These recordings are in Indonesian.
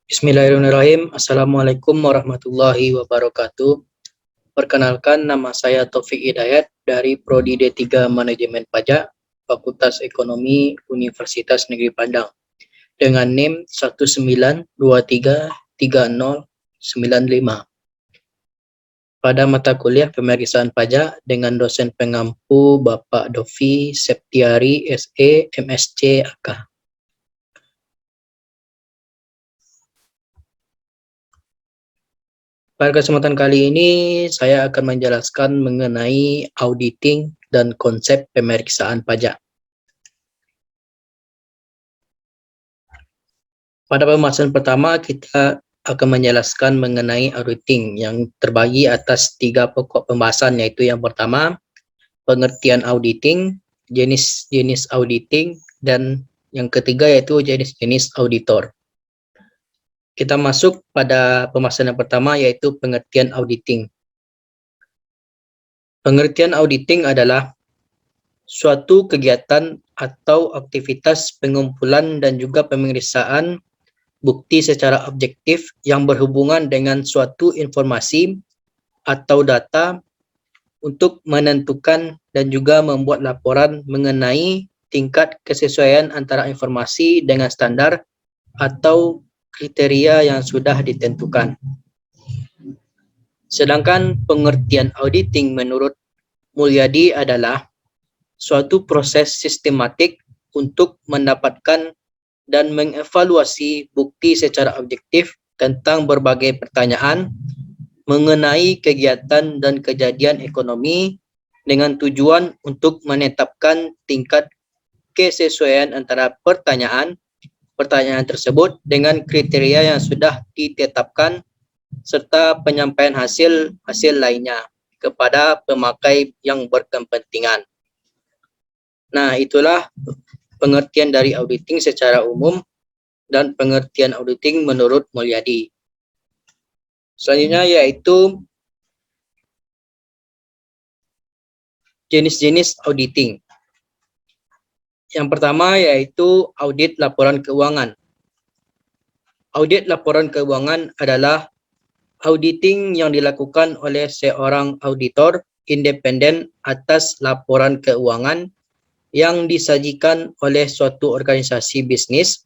Bismillahirrahmanirrahim. Assalamualaikum warahmatullahi wabarakatuh. Perkenalkan, nama saya Taufik Hidayat dari Prodi D3 Manajemen Pajak, Fakultas Ekonomi Universitas Negeri Padang, dengan NIM 192330995. Pada mata kuliah pemeriksaan pajak dengan dosen pengampu Bapak Dovi Septiari SE MSc AK. Pada kesempatan kali ini, saya akan menjelaskan mengenai auditing dan konsep pemeriksaan pajak. Pada pembahasan pertama, kita akan menjelaskan mengenai auditing yang terbagi atas 3 pokok pembahasan, yaitu yang pertama, pengertian auditing, jenis-jenis auditing, dan yang ketiga yaitu jenis-jenis auditor. Kita masuk pada pembahasan yang pertama, yaitu pengertian auditing. Pengertian auditing adalah suatu kegiatan atau aktivitas pengumpulan dan juga pemeriksaan bukti secara objektif yang berhubungan dengan suatu informasi atau data untuk menentukan dan juga membuat laporan mengenai tingkat kesesuaian antara informasi dengan standar atau kriteria yang sudah ditentukan. Sedangkan pengertian auditing menurut Mulyadi adalah suatu proses sistematik untuk mendapatkan dan mengevaluasi bukti secara objektif tentang berbagai pertanyaan mengenai kegiatan dan kejadian ekonomi dengan tujuan untuk menetapkan tingkat kesesuaian antara pertanyaan tersebut dengan kriteria yang sudah ditetapkan serta penyampaian hasil lainnya kepada pemakai yang berkepentingan. Nah, itulah pengertian dari auditing secara umum dan pengertian auditing menurut Mulyadi. Selanjutnya yaitu jenis-jenis auditing. Yang pertama yaitu audit laporan keuangan. Audit laporan keuangan adalah auditing yang dilakukan oleh seorang auditor independen atas laporan keuangan yang disajikan oleh suatu organisasi bisnis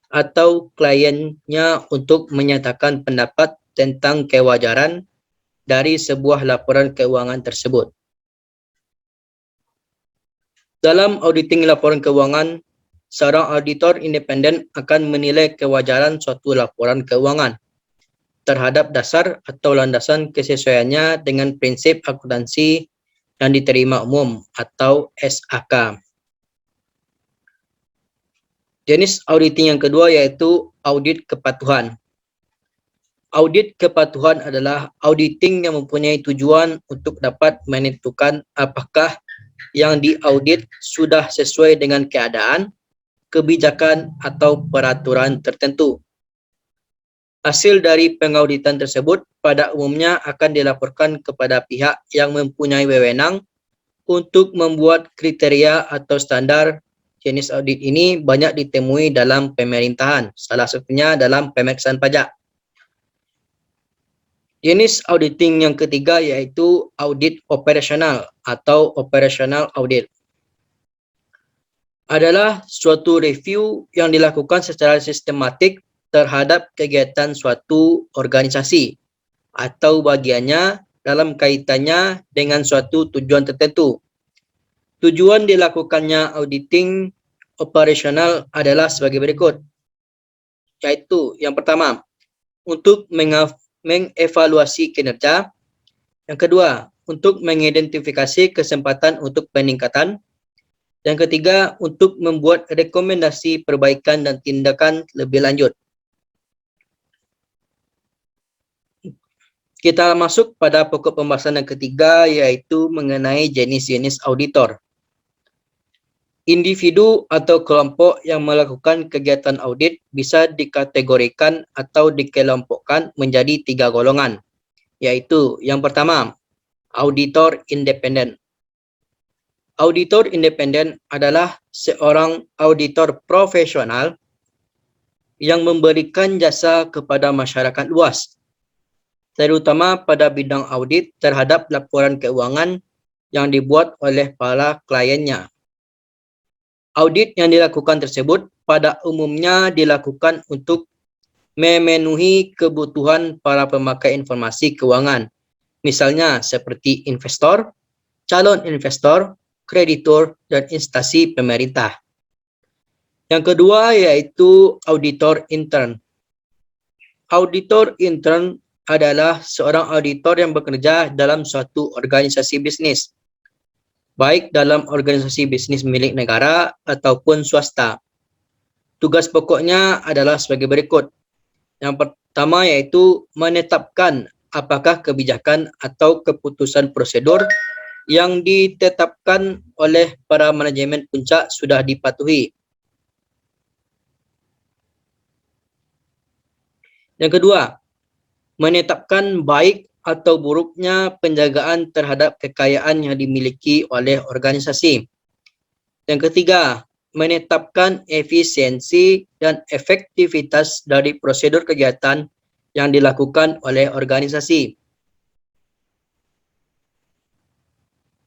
atau kliennya untuk menyatakan pendapat tentang kewajaran dari sebuah laporan keuangan tersebut. Dalam auditing laporan keuangan, seorang auditor independen akan menilai kewajaran suatu laporan keuangan terhadap dasar atau landasan kesesuaiannya dengan prinsip akuntansi yang diterima umum atau SAK. Jenis auditing yang kedua yaitu audit kepatuhan. Audit kepatuhan adalah auditing yang mempunyai tujuan untuk dapat menentukan apakah yang diaudit sudah sesuai dengan keadaan, kebijakan, atau peraturan tertentu. Hasil dari pengauditan tersebut pada umumnya akan dilaporkan kepada pihak yang mempunyai wewenang untuk membuat kriteria atau standar. Jenis audit ini banyak ditemui dalam pemerintahan, salah satunya dalam pemeriksaan pajak. Jenis auditing yang ketiga yaitu audit operasional atau operational audit. Adalah suatu review yang dilakukan secara sistematik terhadap kegiatan suatu organisasi atau bagiannya dalam kaitannya dengan suatu tujuan tertentu. Tujuan dilakukannya auditing operasional adalah sebagai berikut, yaitu yang pertama, untuk mengevaluasi kinerja. Yang kedua, untuk mengidentifikasi kesempatan untuk peningkatan. Yang ketiga, untuk membuat rekomendasi perbaikan dan tindakan lebih lanjut. Kita masuk pada pokok pembahasan yang ketiga, yaitu mengenai jenis-jenis auditor. Individu atau kelompok yang melakukan kegiatan audit bisa dikategorikan atau dikelompokkan menjadi 3 golongan, yaitu yang pertama, auditor independen. Auditor independen adalah seorang auditor profesional yang memberikan jasa kepada masyarakat luas, terutama pada bidang audit terhadap laporan keuangan yang dibuat oleh para kliennya. Audit yang dilakukan tersebut pada umumnya dilakukan untuk memenuhi kebutuhan para pemakai informasi keuangan, misalnya seperti investor, calon investor, kreditur, dan instansi pemerintah. Yang kedua yaitu auditor intern. Auditor intern adalah seorang auditor yang bekerja dalam suatu organisasi bisnis, baik dalam organisasi bisnis milik negara ataupun swasta. Tugas pokoknya adalah sebagai berikut. Yang pertama yaitu menetapkan apakah kebijakan atau keputusan prosedur yang ditetapkan oleh para manajemen puncak sudah dipatuhi. Yang kedua, menetapkan baik atau buruknya penjagaan terhadap kekayaan yang dimiliki oleh organisasi. Yang ketiga, menetapkan efisiensi dan efektivitas dari prosedur kegiatan yang dilakukan oleh organisasi.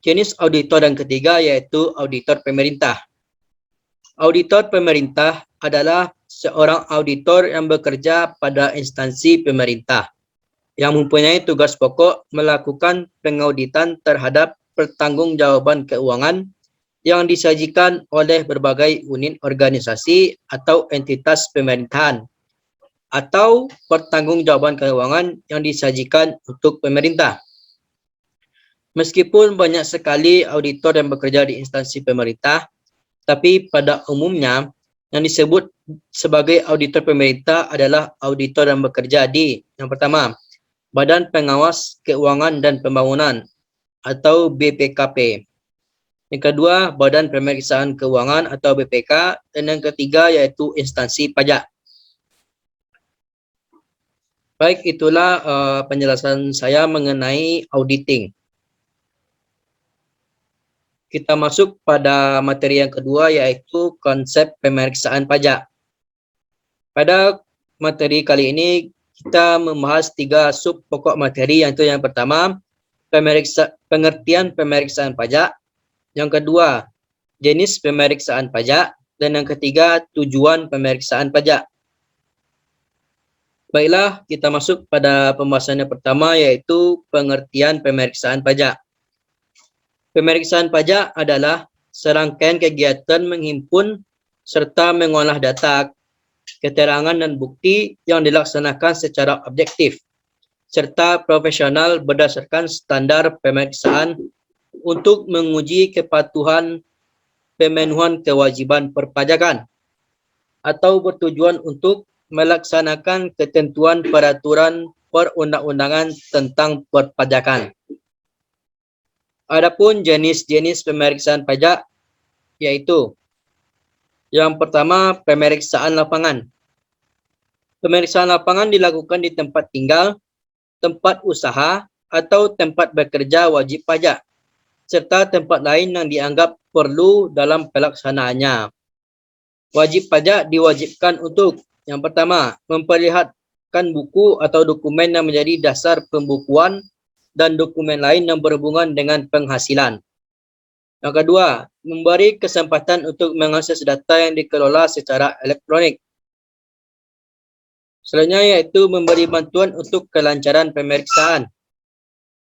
Jenis auditor yang ketiga yaitu auditor pemerintah. Auditor pemerintah adalah seorang auditor yang bekerja pada instansi pemerintah yang mempunyai tugas pokok melakukan pengauditan terhadap pertanggungjawaban keuangan yang disajikan oleh berbagai unit organisasi atau entitas pemerintahan atau pertanggungjawaban keuangan yang disajikan untuk pemerintah. Meskipun banyak sekali auditor yang bekerja di instansi pemerintah, tapi pada umumnya yang disebut sebagai auditor pemerintah adalah auditor yang bekerja di, yang pertama, Badan Pengawas Keuangan dan Pembangunan atau BPKP. Yang kedua, Badan Pemeriksaan Keuangan atau BPK. Dan yang ketiga yaitu instansi pajak. Baik, itulah penjelasan saya mengenai auditing. Kita masuk pada materi yang kedua yaitu konsep pemeriksaan pajak. Pada materi kali ini kita membahas 3 sub pokok materi, yaitu yang pertama, pengertian pemeriksaan pajak. Yang kedua, jenis pemeriksaan pajak. Dan yang ketiga, tujuan pemeriksaan pajak. Baiklah, kita masuk pada pembahasan yang pertama yaitu pengertian pemeriksaan pajak. Pemeriksaan pajak adalah serangkaian kegiatan menghimpun serta mengolah data, keterangan dan bukti yang dilaksanakan secara objektif serta profesional berdasarkan standar pemeriksaan untuk menguji kepatuhan pemenuhan kewajiban perpajakan atau bertujuan untuk melaksanakan ketentuan peraturan perundang-undangan tentang perpajakan. Adapun jenis-jenis pemeriksaan pajak yaitu yang pertama, pemeriksaan lapangan. Pemeriksaan lapangan dilakukan di tempat tinggal, tempat usaha, atau tempat bekerja wajib pajak, serta tempat lain yang dianggap perlu dalam pelaksanaannya. Wajib pajak diwajibkan untuk, yang pertama, memperlihatkan buku atau dokumen yang menjadi dasar pembukuan dan dokumen lain yang berhubungan dengan penghasilan. Yang kedua, memberi kesempatan untuk mengakses data yang dikelola secara elektronik. Selanjutnya yaitu memberi bantuan untuk kelancaran pemeriksaan.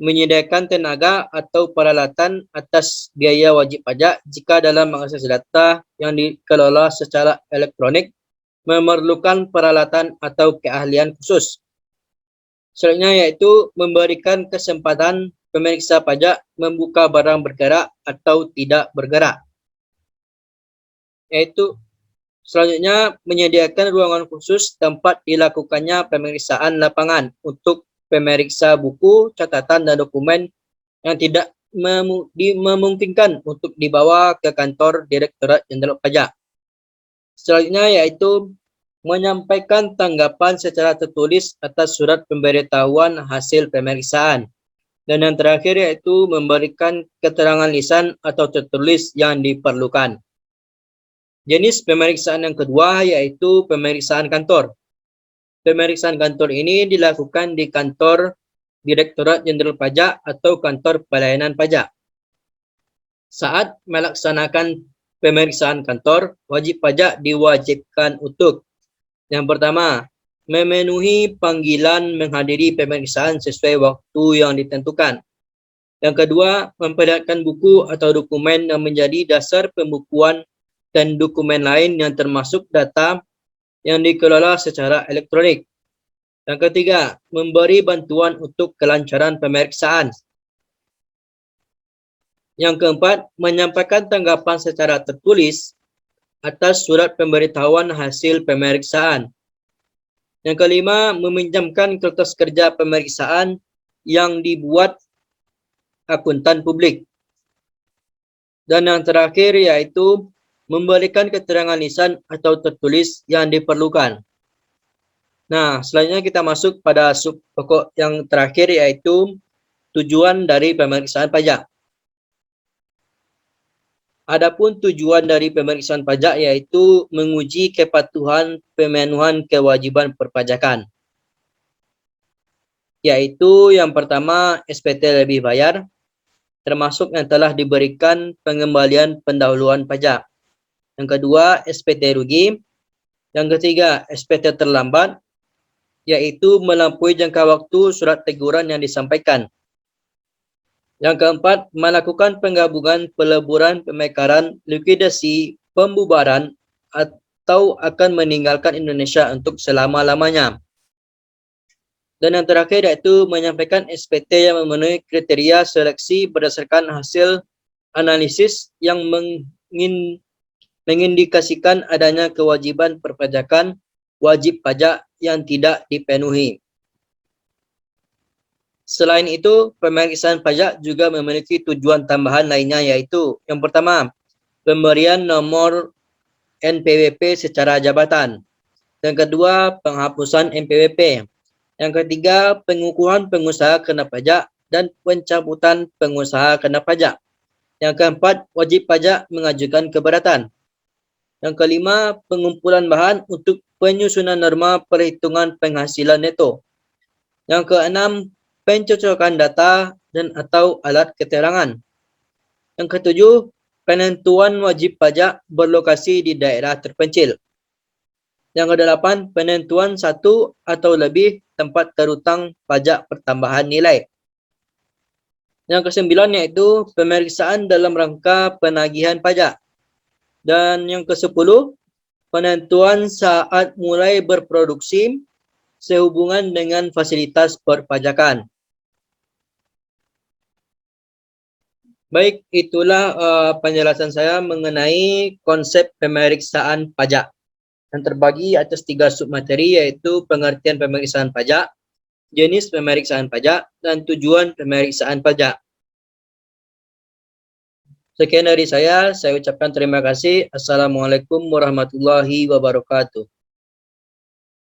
Menyediakan tenaga atau peralatan atas biaya wajib pajak jika dalam mengakses data yang dikelola secara elektronik memerlukan peralatan atau keahlian khusus. Selanjutnya yaitu memberikan kesempatan pemeriksa pajak membuka barang bergerak atau tidak bergerak. Yaitu selanjutnya menyediakan ruangan khusus tempat dilakukannya pemeriksaan lapangan untuk pemeriksa buku, catatan dan dokumen yang tidak memungkinkan untuk dibawa ke kantor Direktorat Jenderal Pajak. Selanjutnya yaitu menyampaikan tanggapan secara tertulis atas surat pemberitahuan hasil pemeriksaan. Dan yang terakhir yaitu memberikan keterangan lisan atau tertulis yang diperlukan. Jenis pemeriksaan yang kedua yaitu pemeriksaan kantor. Pemeriksaan kantor ini dilakukan di kantor Direktorat Jenderal Pajak atau kantor pelayanan pajak. Saat melaksanakan pemeriksaan kantor, wajib pajak diwajibkan untuk yang pertama, memenuhi panggilan menghadiri pemeriksaan sesuai waktu yang ditentukan. Yang kedua, memperlihatkan buku atau dokumen yang menjadi dasar pembukuan dan dokumen lain yang termasuk data yang dikelola secara elektronik. Yang ketiga, memberi bantuan untuk kelancaran pemeriksaan. Yang keempat, menyampaikan tanggapan secara tertulis atas surat pemberitahuan hasil pemeriksaan. Yang kelima, meminjamkan kertas kerja pemeriksaan yang dibuat akuntan publik. Dan yang terakhir yaitu memberikan keterangan lisan atau tertulis yang diperlukan. Nah, selanjutnya kita masuk pada sub pokok yang terakhir yaitu tujuan dari pemeriksaan pajak. Adapun tujuan dari pemeriksaan pajak yaitu menguji kepatuhan pemenuhan kewajiban perpajakan. Yaitu yang pertama SPT lebih bayar, termasuk yang telah diberikan pengembalian pendahuluan pajak. Yang kedua SPT rugi. Yang ketiga SPT terlambat, yaitu melampaui jangka waktu surat teguran yang disampaikan. Yang keempat, melakukan penggabungan, peleburan, pemekaran, likuidasi, pembubaran, atau akan meninggalkan Indonesia untuk selama-lamanya. Dan yang terakhir yaitu menyampaikan SPT yang memenuhi kriteria seleksi berdasarkan hasil analisis yang mengindikasikan adanya kewajiban perpajakan wajib pajak yang tidak dipenuhi. Selain itu, pemeriksaan pajak juga memiliki tujuan tambahan lainnya yaitu yang pertama, pemberian nomor NPWP secara jabatan. Yang kedua, penghapusan NPWP. Yang ketiga, pengukuhan pengusaha kena pajak dan pencabutan pengusaha kena pajak. Yang keempat, wajib pajak mengajukan keberatan. Yang kelima, pengumpulan bahan untuk penyusunan norma perhitungan penghasilan neto. Yang keenam, pencocokan data dan atau alat keterangan. Yang ketujuh, penentuan wajib pajak berlokasi di daerah terpencil. Yang kedelapan, penentuan satu atau lebih tempat terhutang pajak pertambahan nilai. Yang kesembilan yaitu pemeriksaan dalam rangka penagihan pajak. Dan yang kesepuluh, penentuan saat mulai berproduksi sehubungan dengan fasilitas perpajakan. Baik, itulah penjelasan saya mengenai konsep pemeriksaan pajak. Yang terbagi atas 3 submateri yaitu pengertian pemeriksaan pajak, jenis pemeriksaan pajak, dan tujuan pemeriksaan pajak. Sekian dari saya ucapkan terima kasih. Assalamualaikum warahmatullahi wabarakatuh.